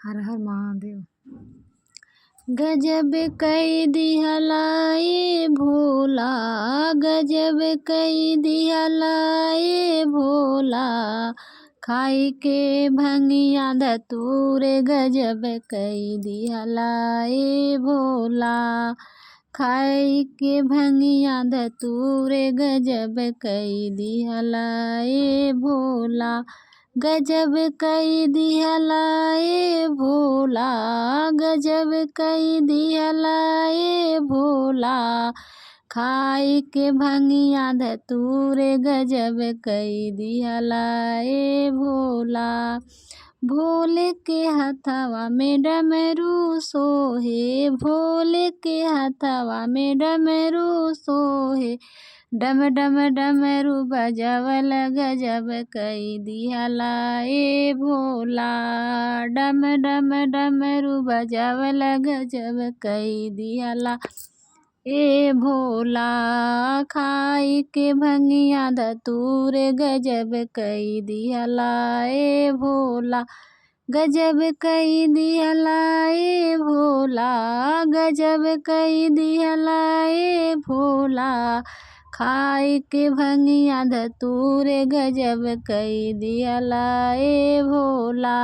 हर हर महादेव। गजब कई दिहला ए भोला, गजब कई दिहला ए भोला, खाई के भंगिया धतूर गजब कई दिहला ए भोला, खाई के भंगिया धतूर गजब कई दिहला ए भोला, गजब कई दिहला ए भोला, गजब कई दिहला ए भोला, खाई के भंगिया धतूर गजब कई दिहला ए भोला, भोले के हथवा में डमरू सोहे, भोले के हथवा में डमरू सोहे, डम डम डमरू बजवल गजब कई दिहला ए भोला, डम डम डमरू बजवल गजब कई दिहला ए भोला, खाई के भंगिया धतूर गजब कई दिहला ए भोला, गजब कई दिहला ए भोला, गजब कई दिहला ए भोला, खाई के भंगिया धतूर गजब कई दिहला ए भोला,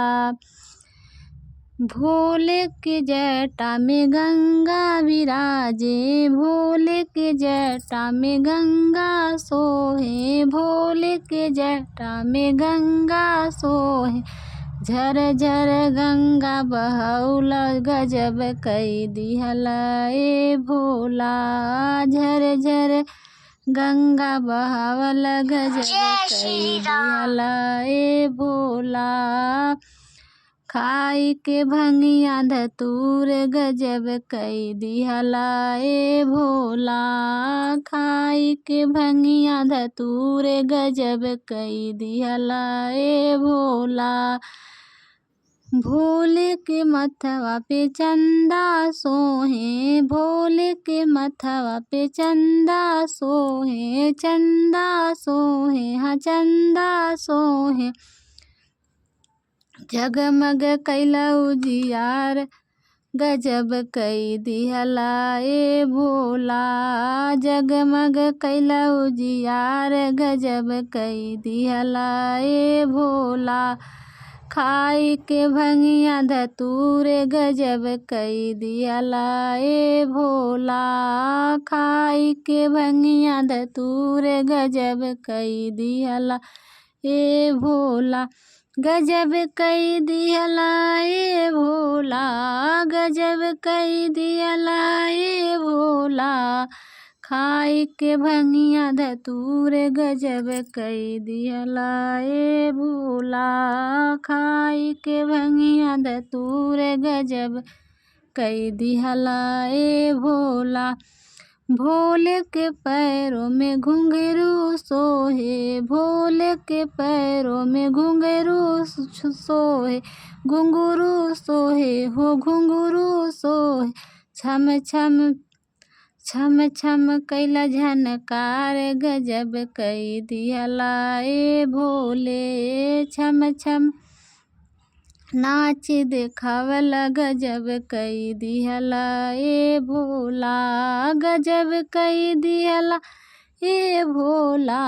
भोले के जटा में गंगा विराजे, भोले के जटा में गंगा सोहे, भोले के जटा में गंगा सोहे, झर झर गंगा बहौला गजब कई दिहला ए भोला, झर झर गंगा बहावल गजब कई दिहला ए भोला, खाई के भंगिया धतूर गजब कई दिहला ए भोला, खाई के भंगिया धतूर गजब कई दिहला ए भोला, भोले के मथवा पे चंदा सोहे, भोले के मथवा पे चंदा सोहे, चंदा सोहे हाँ चंदा सोहे, जगमग कैला उजियार गजब कई दिहला ए भोला, जगमग कैला उजियार गजब कई दिहला ए भोला, खाई के भंगिया धतूर गजब कई दिहला ए भोला, खाई के भंगिया धतूर गजब कई दिहला ए भोला, गजब कई दिहला ए भोला, गजब कई दिहला ए भोला, खाई के भंगिया धतूर गजब कई दिहला ए भोला, खाई के भंगिया धतूर गजब कई दिहला ए भोला, भोले के पैरों में घुंघरू सोहे, भोले के पैरों में घुंघरू सोहे, घुंघरू सोहे हो घुंघरू सोहे, छम छम छम छम कैला झनकार गजब कई दिहला ए भोले, छम छम नाच देखावल गजब कई दिहला ए भोला, गजब कई दिहला ए भोला,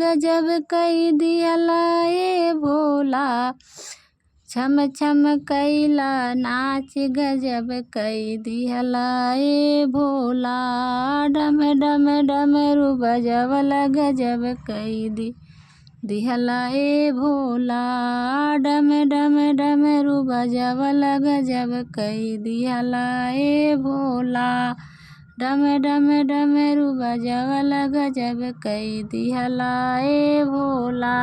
गजब कई दिहला ए भोला, छम छम कैला नाच गजब कई दिहला ए भोला, डम डम डमरू बजवल गजब कई दिहला ए भोला, डम डम डमरू बजवल गजब कई दिहला ए भोला, डम डम डमरू बजवल गजब कई दिहला ए भोला।